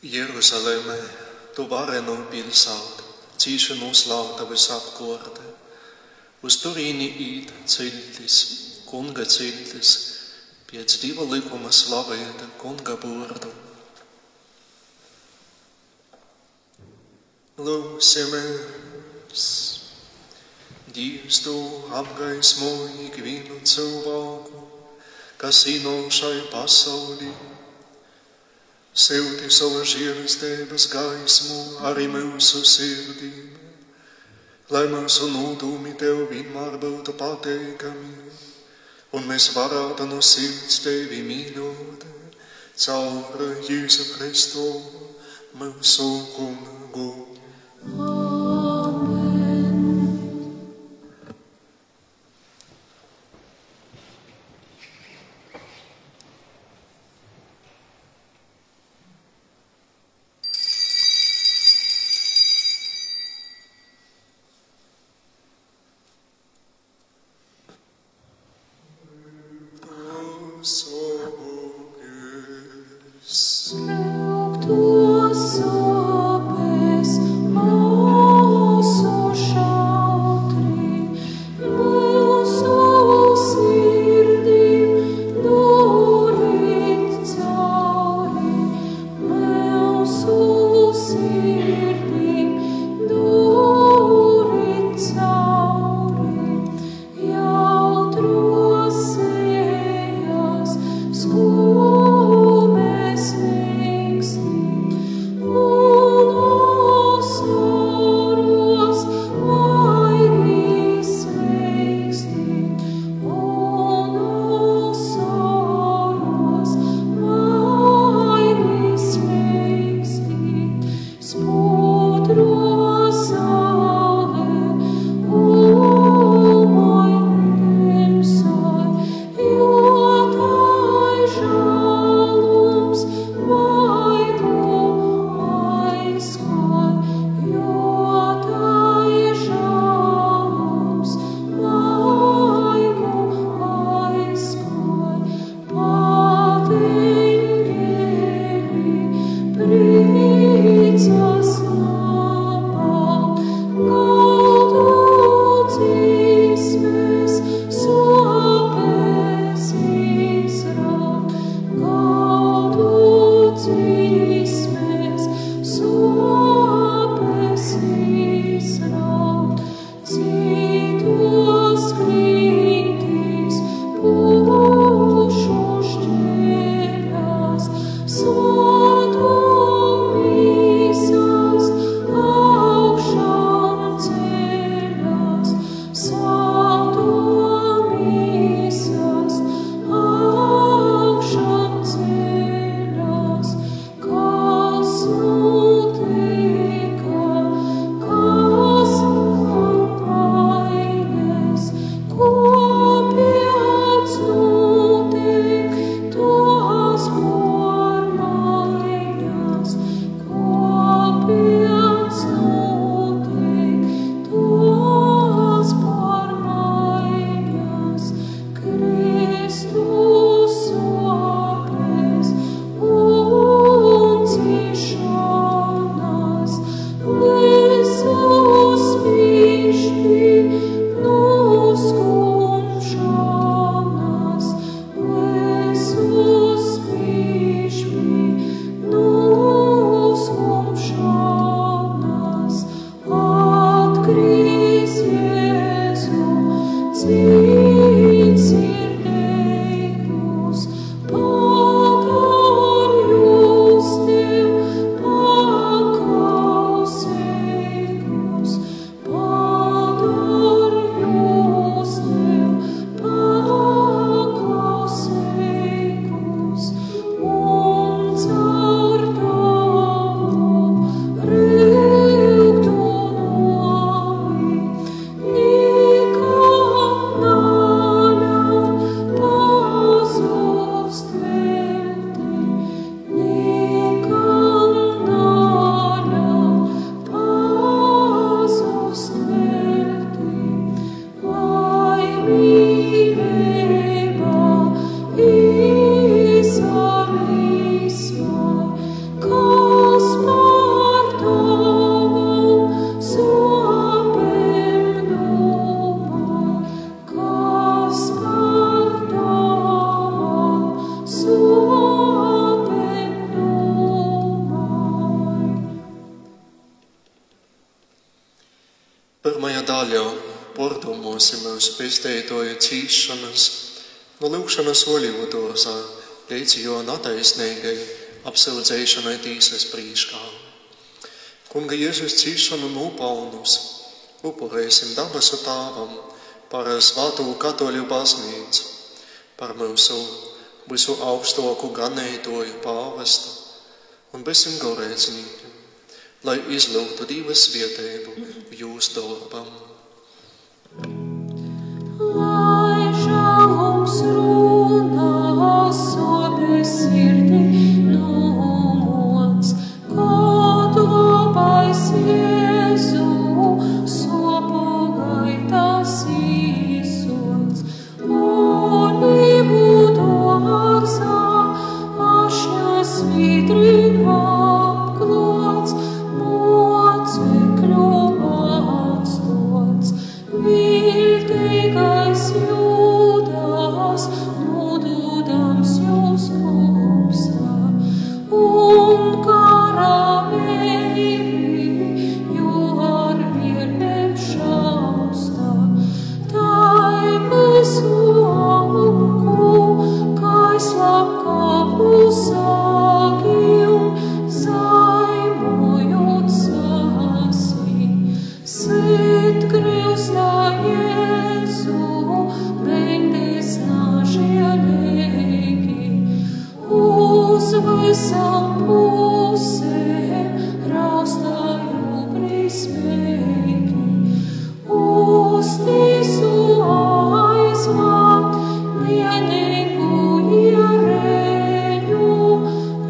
Jerusaleme, tu vareno pilsāta, cīšanu slāta visapkārt. Uz turīni īt ciltis, kunga ciltis, pēc Dieva likuma slavēta kunga burdu. Lūksimies, Dievs, tu apgaismoji ikvienu cilvēku, kas ino šai pasaulī. Silti savu žēlistības gaismu arī mūsu sirdīm, lai mūsu nodūmi Tev vienmēr būtu pateikami, un mēs varētu no sirds Tevi mīļot, caur Jēzu Kristu, mūsu Kungu. pārdomāsim mūsu pestītāja cīšanas, no lūkšanas oļūdosā līdz Jona taisnīgai apsūdzēšanai tīsas prīškā. Kunga Jēzus cīšanu nopelnus upurēsim dabasu Tāvam par Svāto Katoļu baznīcu, par mūsu visu augstāko ganētoju pāvestu un visiem garīdzniekiem, lai izlūgtu Dieva svētību jūsu darbam. Lai žēlums runā sobe sirdi nomots, kad labais Jēzu sopo gaitas īsots, olīvu dārzā ašņas vidri apklots, mocekļu atstots, viltīgais Jūdas, nododams jūs kopsā, un karavīri, jo ar viernem šaustā, tai visu augu, kai slapkavu sāgi un zaimojot sāsi, sit grīvstā Jēzu, bendis nažielīgi, uz visam pusēm raustāju brīsmīgi, uz tīsu aizvāt vienīgu ierēņu,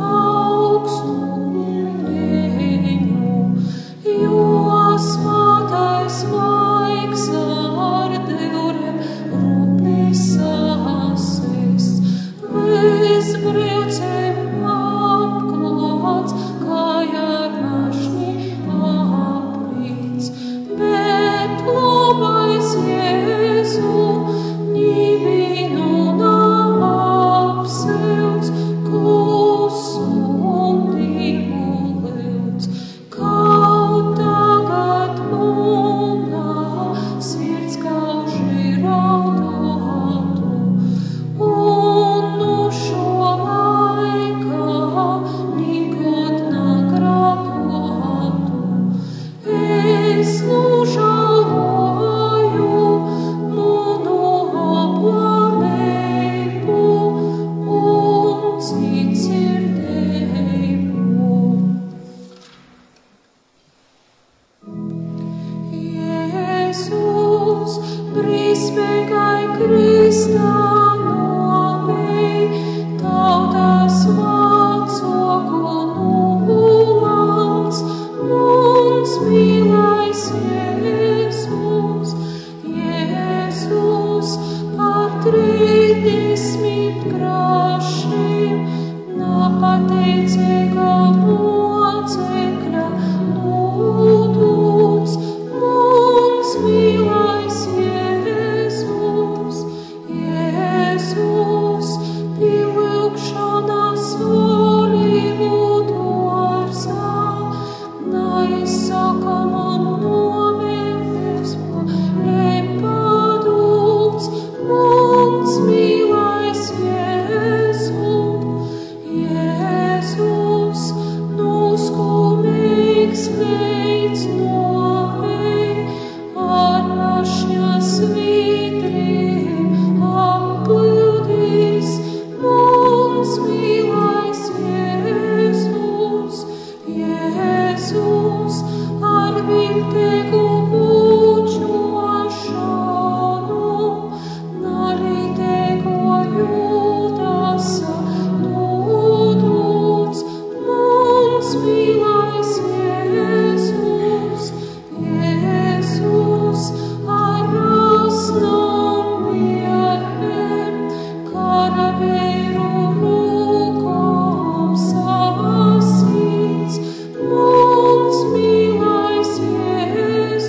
augstu ņēņu, jo svētais maigs ar divriem rūpī sāsist, vis brīvcēm apklots, kā ar rašņi aprīts, bet labais Jēzu nīvīnu apsevs, klusu un divu lūdz, kaut tagad mūnā sirds kauži raudotu, un nu šo laikā nikod nagrakotu. Es nu žaloju mūnu aplamību un cītsirdību. Jēzus, brīsmīgai Kristā nomij, tautas vācoku nulāts, mums mīlais Jēzus, Jēzus, par 30 grašiem, napateicīga mocekļa nodūts, mums mīlais Jēzus, Jēzus, pielūgšanas olīvu dārzā, neizsakama nomērties polēm padūts, mums mīlais Jēzu, Jēzus, nuskumīgs veids nomēj, ar rašņas vidriem applūdīs, mums mīlais Jēzus, Jēzus, ar viltīgu bučošanu, narītēgo Jūdasa nodūts, mums mīlais Jēzus, Jēzus, ar rasnām mierēm, karavīru rūkām sasīts, mums mīlais Jēzus.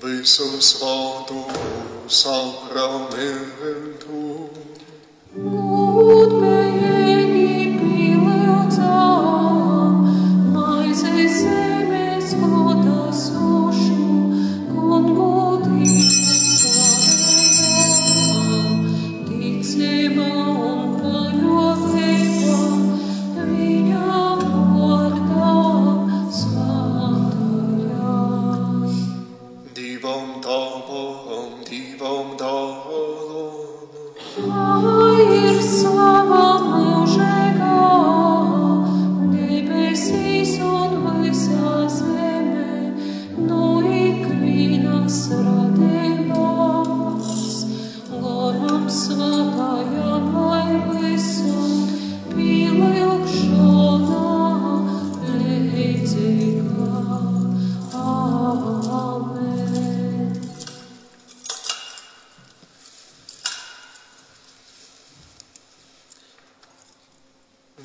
visu svēto sakramentu. Gudbējīgi pielūdzam, maizes zemes goda sošu, godīgi slavējam, ticībā un paļāvībā viņa vārdā svētajā. Divam tavam, divam dāvam, Lai ir slava mūžīgā, debesīs un visā zemē, no ikvienas radībās, garam svētājam lai visur pielūgšana līdzīga. Amen.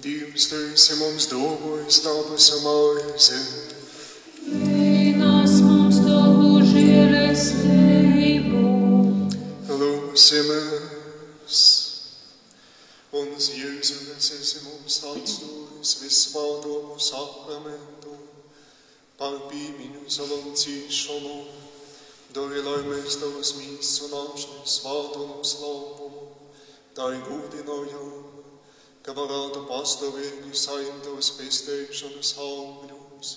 Dievs, tu esi mums dāvājis dabas maizi, Vīnas mums tavu žēlastību, lūksimies. Uns Jēzu, kas esi mums atstājis visvētāko sakramentu, par pīmiņu savam cīšanu, dori, lai mēs tavas mīsas un āšanas svētumu slāpumu, tai gudinājam, ka varētu pastāvīgi saim tavas pestēšanas augļus,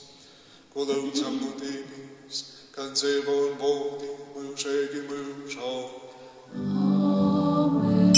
ko lūdzam no tevis, kad dzīvo un valdi mūžīgi mūžā. Amen.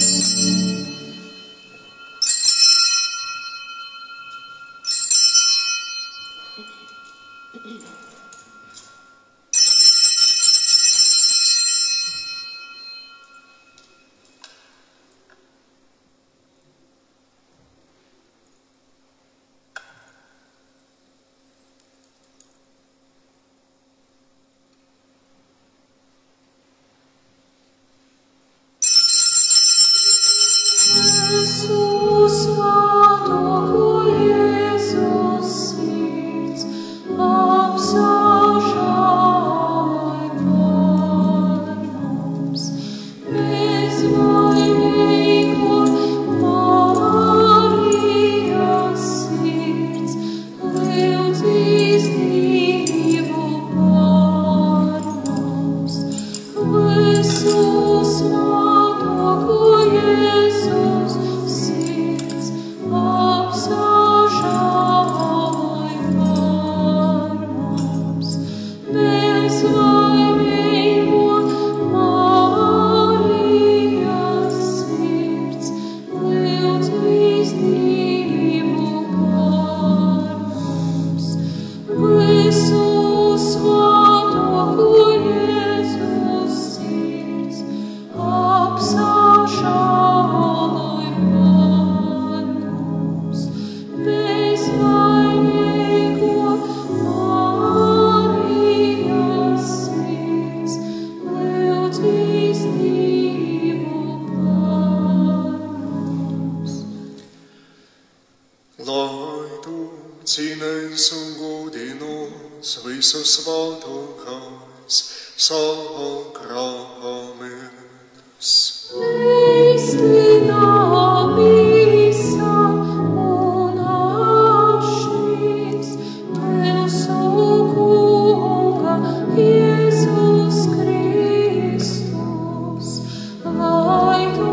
Jēzus, svētāko Jēzus sirds, apsaužāj par mums. Bezvainīgo Marijas sirds, lūdzīs Dievu par mums. Visu svētāko Jēzus sirds, apsaužāj par mums. Bezvainīgo Marijas sirds, lūdzīs Dievu par mums. Visu svētāko Jēzus sirds, apsaužāj par mums. Bezvainīgo Marijas sirds, lūdzīs Dievu par mums. Lai tu cīnēs un gudinās visu svētākais sakramentus. Kristīna mīsa un ašņīs, Mūsu Kunga Jēzus Kristus, lai tu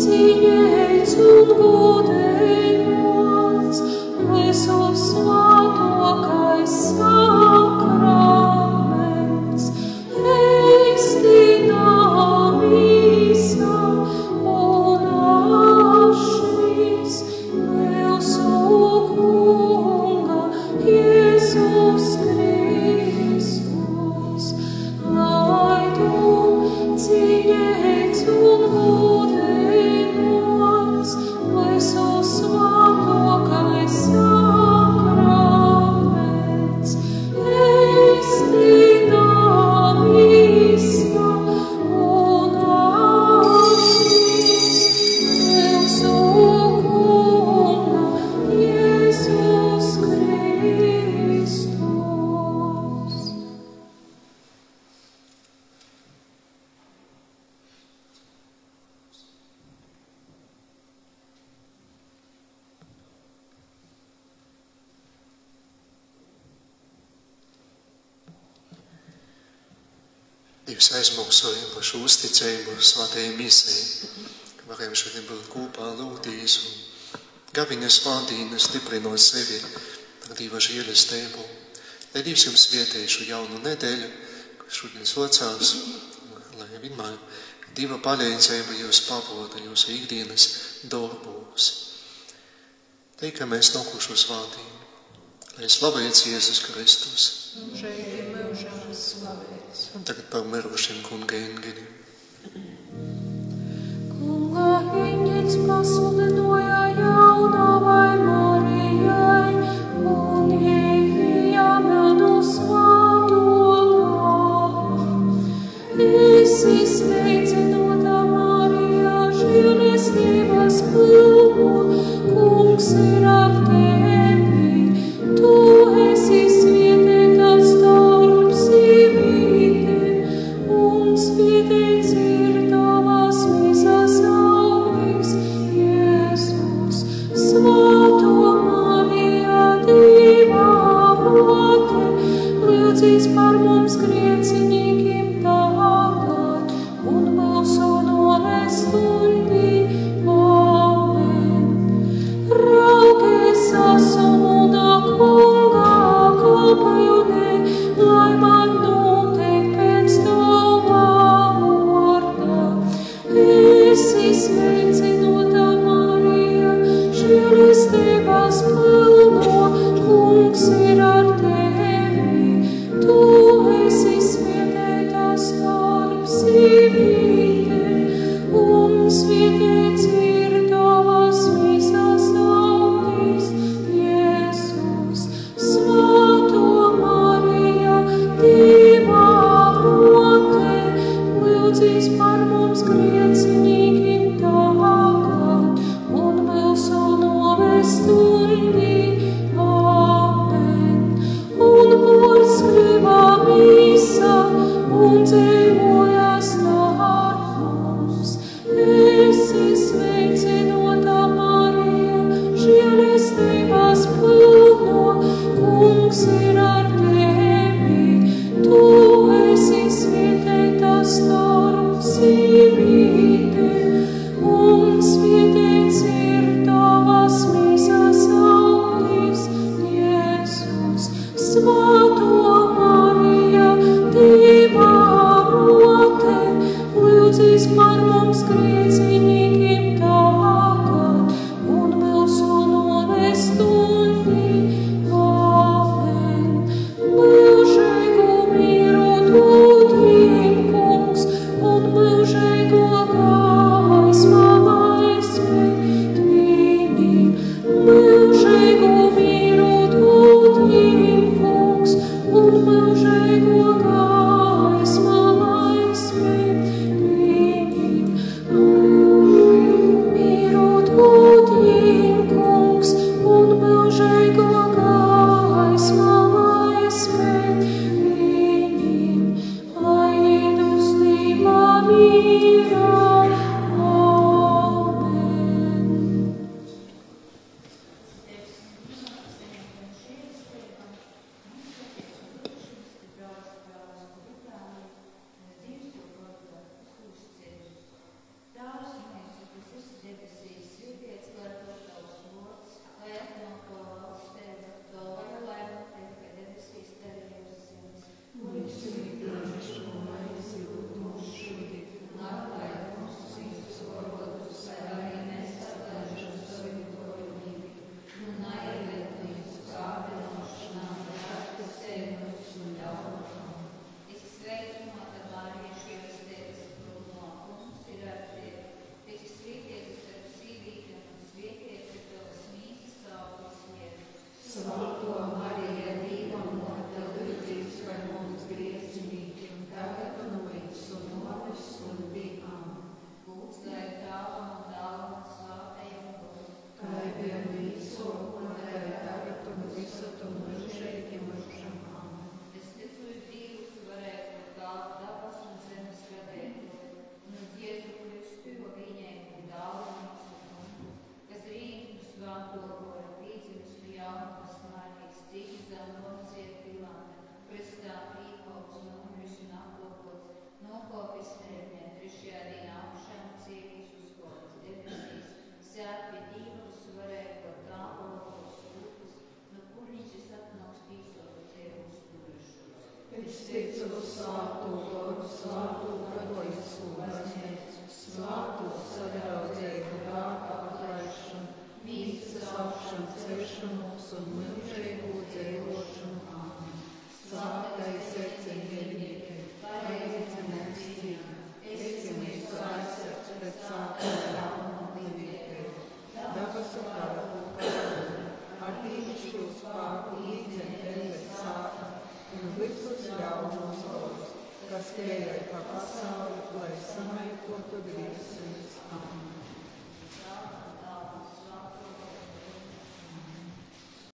cīņēts un godinots visu svētākais sakraments. Kristīna mīsa un ašņīs, Mūsu Kunga Jēzus Kristus, lai tu cīņēts un godinots visu svētākais sakraments. Kristīna mīsa un ašņīs, Mūsu Kunga Jēzus Kristus. Dievs aizmaksāja par šo uzticību svētajai misijai, ka varējām šodien būt kopā lūgtīs un gaviņa svētīna stiprinot sevi ar Dieva žēlastību. Lai Dievs jums vietēja šo jaunu nedēļu, kas šodien socās, lai vienmēr Dieva palīdzība jūs pavada jūsu ikdienas darbos. Teikamies nākošo svētību, lai slavēts Jēzus Kristus. Mūžīgi mūžam slavēts. Un tagad par mirušiem kunga eņģeļiem. Kunga eņģeļs pasludināja jaunavai Marijai un ejam no svēto lāvu. Esi sveicinota Marija, žēlestības pilna, Kungs ir ar tevi. Tu esi svētīta starp sīvītēm, un svētīts ir tavas visas augļas, Jēzus. Svētā Marija, Dieva mote, lūdzīs par mums grēciniekiem tagad un mūsu nāves stundī. Amen. Raugies asumuna Kunga kopjunē, lai man notiek pēc tava vārda. Esi sveicinota Marija, žēlestības pilna, Kungs ir ar tevi. Tu esi svētīta starp sīvītēm, un svētīts ir tavas visas augļas, Jēzus. Svētā Marija, Dieva mote, lūdzīs par mums grēciniekiem tagad un mūsu nāves stundī. Amen. Un kurs gribā mīsa un dzīvoja starp mums. Esi sveicinota Marija, žēlestības pilna, Kungs ir ar tevi. Tu esi svētīta starp sīvītēm, un svētīts ir tavas visas augļas, Jēzus. Svētā Marija, Dieva mote, kas ejai pa pasauli, lai samaitotu grīkus.